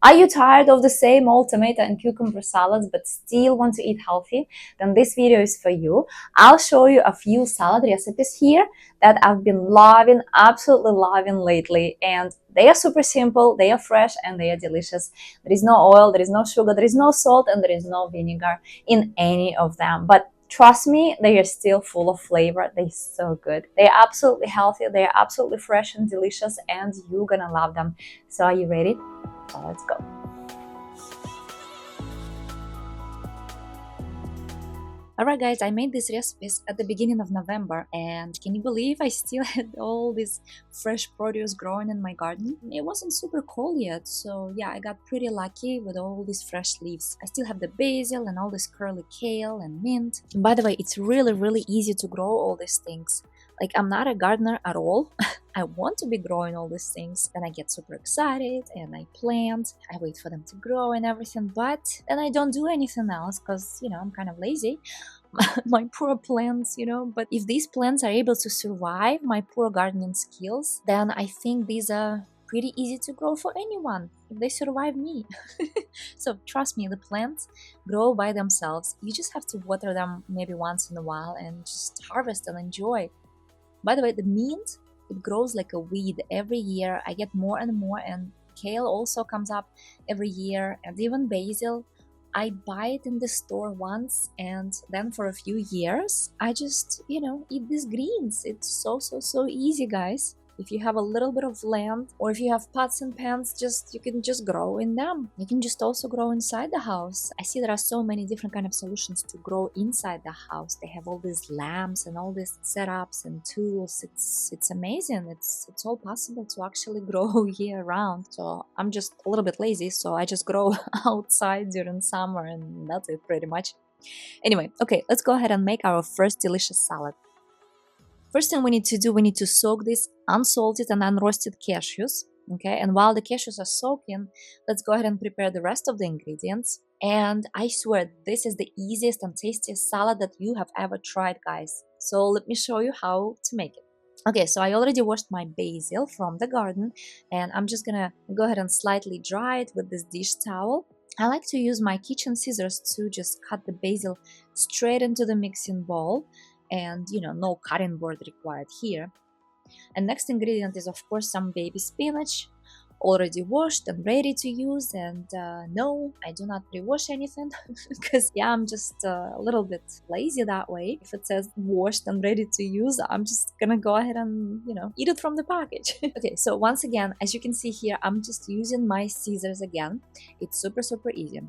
Are you tired of the same old tomato and cucumber salads but still want to eat healthy? Then this video is for you. I'll show you a few salad recipes here that I've been loving, absolutely loving lately, and they are super simple, they are fresh, and they are delicious. There is no oil, there is no sugar, there is no salt, and there is no vinegar in any of them. But trust me, they are still full of flavor. They're so good. They're absolutely healthy, they're absolutely fresh and delicious, and you're gonna love them. So are you ready? Let's go. Alright guys, I made these recipes at the beginning of November, and can you believe I still had all this fresh produce growing in my garden? It wasn't super cold yet, so yeah, I got pretty lucky with all these fresh leaves. I still have the basil and all this curly kale and mint. And by the way, it's really easy to grow all these things. Like, I'm not a gardener at all. I want to be growing all these things, and I get super excited and I plant, I wait for them to grow and everything, but then I don't do anything else because, you know, I'm kind of lazy. My poor plants, you know. But if these plants are able to survive my poor gardening skills, then I think these are pretty easy to grow for anyone if they survive me. So trust me, the plants grow by themselves. You just have to water them maybe once in a while and just harvest and enjoy. By the way, the mint, it grows like a weed every year. I get more and more, and kale also comes up every year, and even basil. I buy it in the store once, and then for a few years I just, you know, eat these greens. It's so easy, guys. If you have a little bit of land, or if you have pots and pans, you can just grow in them. You can just also grow inside the house. I see there are so many different kind of solutions to grow inside the house. They have all these lamps and all these setups and tools. It's amazing. It's all possible to actually grow year round. So I'm just a little bit lazy, so I just grow outside during summer, and that's it pretty much. Anyway, okay, let's go ahead and make our first delicious salad. First thing we need to do, we need to soak these unsalted and unroasted cashews. Okay, and while the cashews are soaking, let's go ahead and prepare the rest of the ingredients. And I swear, this is the easiest and tastiest salad that you have ever tried, guys. So let me show you how to make it. Okay, so I already washed my basil from the garden, and I'm just gonna go ahead and slightly dry it with this dish towel. I like to use my kitchen scissors to just cut the basil straight into the mixing bowl, and you know, no cutting board required here. And next ingredient is of course some baby spinach, already washed and ready to use. And no, I do not pre-wash anything because yeah, I'm just a little bit lazy that way. If it says washed and ready to use, I'm just gonna go ahead and, you know, eat it from the package. Okay, so once again, as you can see here, I'm just using my scissors again. It's super easy.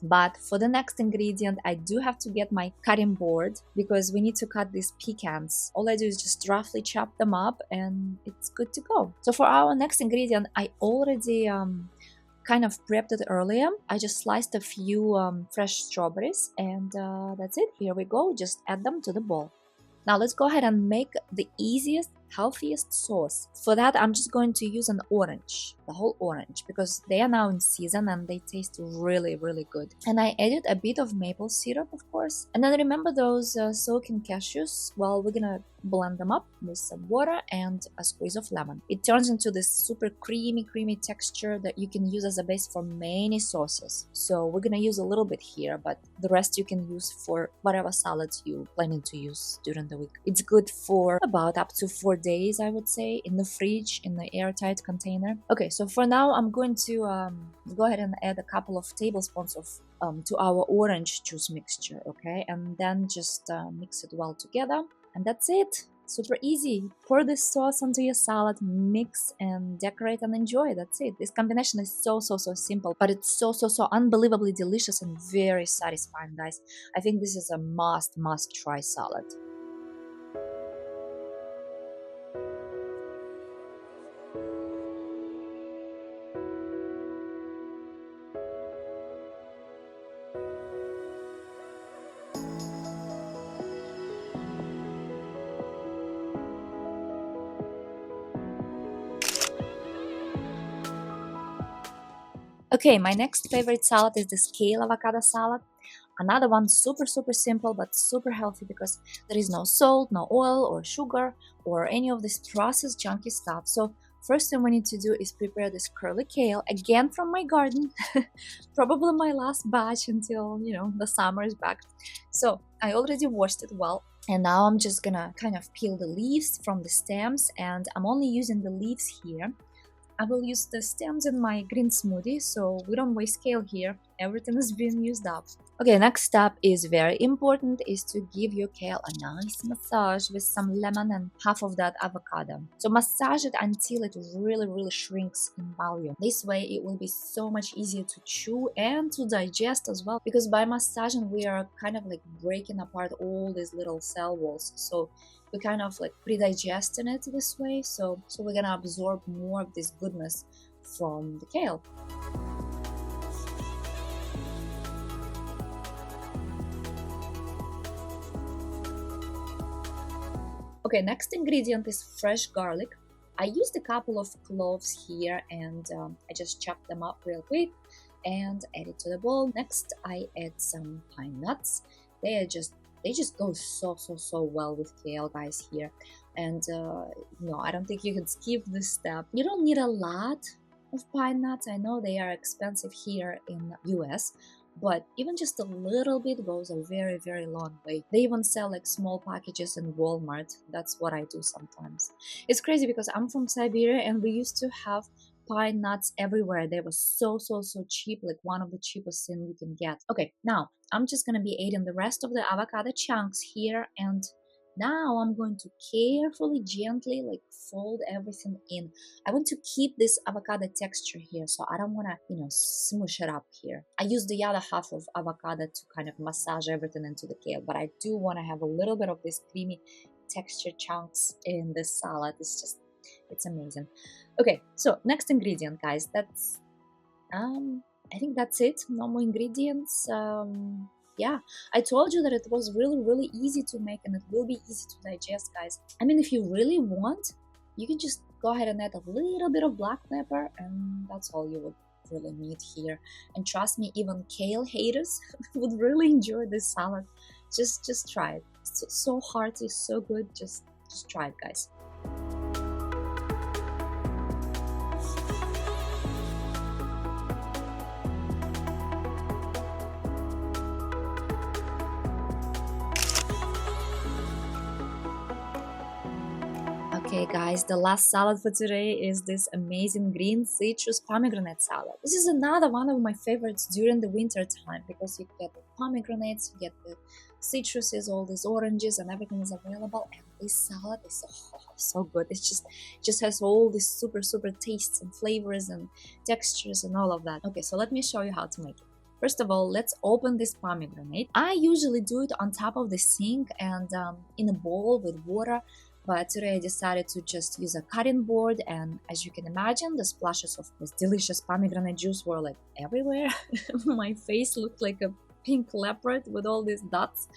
But for the next ingredient, I do have to get my cutting board because we need to cut these pecans. All I do is just roughly chop them up and it's good to go. So for our next ingredient, I already kind of prepped it earlier. I just sliced a few fresh strawberries, and that's it. Here we go. Just add them to the bowl. Now let's go ahead and make the easiest, healthiest sauce. For that, I'm just going to use an orange, the whole orange, because they are now in season and they taste really good. And I added a bit of maple syrup, of course. And then remember those soaking cashews? Well, we're gonna blend them up with some water and a squeeze of lemon. It turns into this super creamy texture that you can use as a base for many sauces. So we're gonna use a little bit here, but the rest you can use for whatever salads you planning to use during the week. It's good for about up to 4 days, I would say, in the fridge, in the airtight container. Okay, so for now I'm going to go ahead and add a couple of tablespoons of to our orange juice mixture, okay, and then just mix it well together. And that's it. Super easy. Pour this sauce onto your salad, mix and decorate and enjoy. That's it. This combination is so simple, but it's so unbelievably delicious and very satisfying, guys. I think this is a must try salad. Okay, my next favorite salad is this kale avocado salad. Another one super simple but super healthy because there is no salt, no oil or sugar or any of this processed junky stuff. So first thing we need to do is prepare this curly kale, again from my garden. Probably my last batch until, the summer is back. So I already washed it well. And now I'm just gonna kind of peel the leaves from the stems, and I'm only using the leaves here. I will use the stems in my green smoothie, so we don't waste kale here. Everything is being used up. Okay, next step is very important, is to give your kale a nice massage with some lemon and half of that avocado. So massage it until it really shrinks in volume. This way it will be so much easier to chew and to digest as well, because by massaging we are kind of like breaking apart all these little cell walls. So we kind of like pre-digesting it this way, so we're gonna absorb more of this goodness from the kale. Okay, next ingredient is fresh garlic. I used a couple of cloves here, and I just chopped them up real quick and add it to the bowl. Next, I add some pine nuts. They just go so well with kale, guys, here. And no, I don't think you can skip this step. You don't need a lot of pine nuts. I know they are expensive here in US, but even just a little bit goes a very long way. They even sell like small packages in Walmart. That's what I do sometimes. It's crazy because I'm from Siberia and we used to have pine nuts everywhere. They were so cheap, like one of the cheapest thing you can get. Okay, now I'm just gonna be adding the rest of the avocado chunks here, and now I'm going to carefully, gently like fold everything in. I want to keep this avocado texture here, so I don't want to, smoosh it up here. I use the other half of avocado to kind of massage everything into the kale, but I do want to have a little bit of this creamy texture chunks in this salad. It's amazing. Okay, so next ingredient, guys. That's I think that's it. No more ingredients. Yeah, I told you that it was really easy to make, and it will be easy to digest, guys. I mean, if you really want, you can just go ahead and add a little bit of black pepper, and that's all you would really need here. And trust me, even kale haters would really enjoy this salad. Just try it. It's so hearty, so good. Just try it, guys. Okay guys, the last salad for today is this amazing green citrus pomegranate salad. This is another one of my favorites during the winter time, because you get the pomegranates, you get the citruses, all these oranges, and everything is available. And this salad is so good. It just has all these super tastes and flavors and textures and all of that. Okay, so let me show you how to make it. First of all, let's open this pomegranate. I usually do it on top of the sink and in a bowl with water. But today I decided to just use a cutting board, and as you can imagine, the splashes of this delicious pomegranate juice were like everywhere. My face looked like a pink leopard with all these dots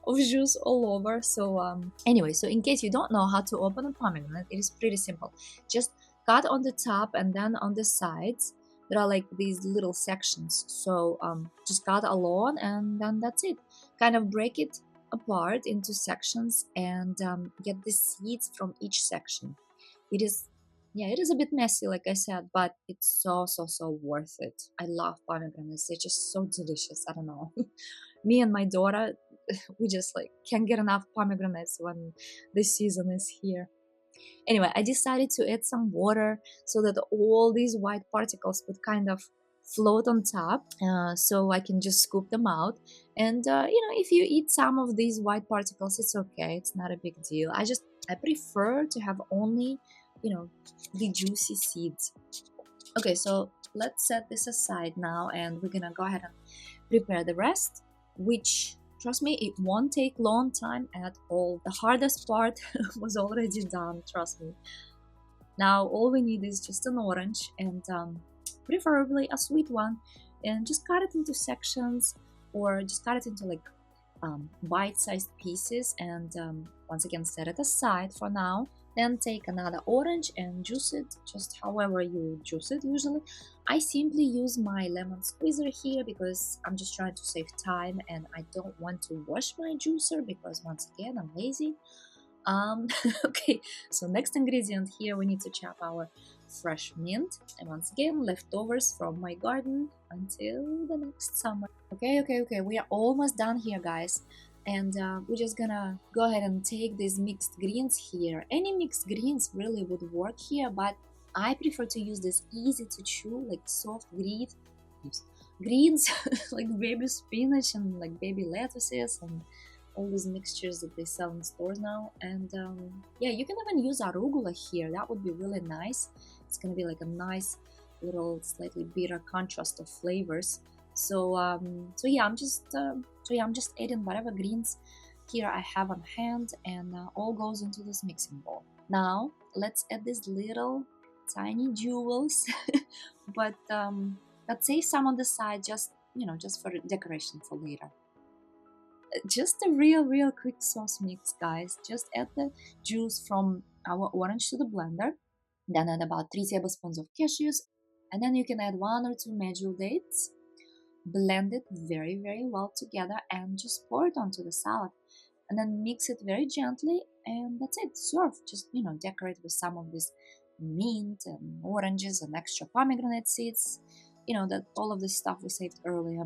of juice all over. So anyway, so in case you don't know how to open a pomegranate, it is pretty simple. Just cut on the top, and then on the sides there are like these little sections. So just cut along, and then that's it. Kind of break it apart into sections and get the seeds from each section. It is a bit messy, like I said, but it's so worth it. I love pomegranates. They're just so delicious. I don't know. Me and my daughter, we just like can't get enough pomegranates when the season is here. Anyway, I decided to add some water so that all these white particles could kind of float on top, so I can just scoop them out. And if you eat some of these white particles, it's okay. It's not a big deal. I prefer to have only the juicy seeds. Okay, so let's set this aside now, and we're gonna go ahead and prepare the rest, which, trust me, it won't take long time at all. The hardest part was already done, trust me. Now all we need is just an orange, and preferably a sweet one, and just cut it into sections, or just cut it into like bite-sized pieces, and once again set it aside for now. Then take another orange and juice it just however you juice it usually. I simply use my lemon squeezer here because I'm just trying to save time, and I don't want to wash my juicer because, once again, I'm lazy. Okay, so next ingredient here, we need to chop our fresh mint, and once again leftovers from my garden until the next summer. Okay, we are almost done here, guys, and we're just gonna go ahead and take these mixed greens here. Any mixed greens really would work here, but I prefer to use this easy to chew, like soft greens like baby spinach and like baby lettuces and all these mixtures that they sell in stores now. And yeah, you can even use arugula here. That would be really nice. It's gonna be like a nice little slightly bitter contrast of flavors. So yeah, I'm just adding whatever greens here I have on hand, and all goes into this mixing bowl. Now let's add these little tiny jewels, but save some on the side, just just for decoration for later. Just a real quick sauce mix, guys. Just add the juice from our orange to the blender, then add about 3 tablespoons of cashews, and then you can add 1 or 2 medjool dates. Blend it very well together and just pour it onto the salad, and then mix it very gently, and that's it. Serve. Just decorate with some of this mint and oranges and extra pomegranate seeds, that all of this stuff we saved earlier.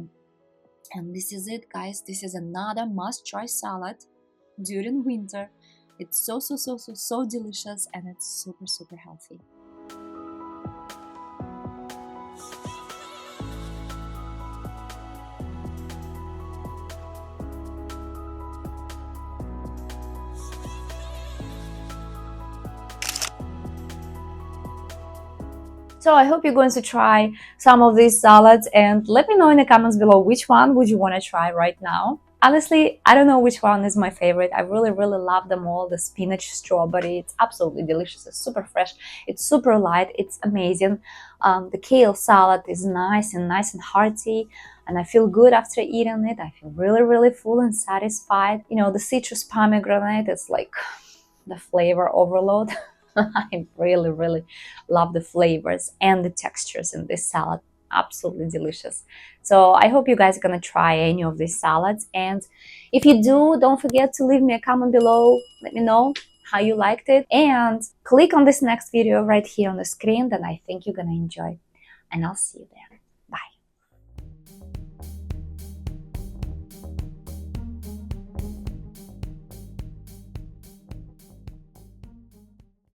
And this is it, guys. This is another must-try salad during winter. It's so delicious, and it's super healthy. So I hope you're going to try some of these salads, and let me know in the comments below which one would you want to try right now. Honestly, I don't know which one is my favorite. I really love them all. The spinach strawberry, it's absolutely delicious. It's super fresh. It's super light. It's amazing. The kale salad is nice and hearty, and I feel good after eating it. I feel really full and satisfied. The citrus pomegranate is like the flavor overload. I really love the flavors and the textures in this salad. Absolutely delicious. So I hope you guys are gonna try any of these salads, and if you do, don't forget to leave me a comment below. Let me know how you liked it, and click on this next video right here on the screen that I think you're gonna enjoy, and I'll see you there.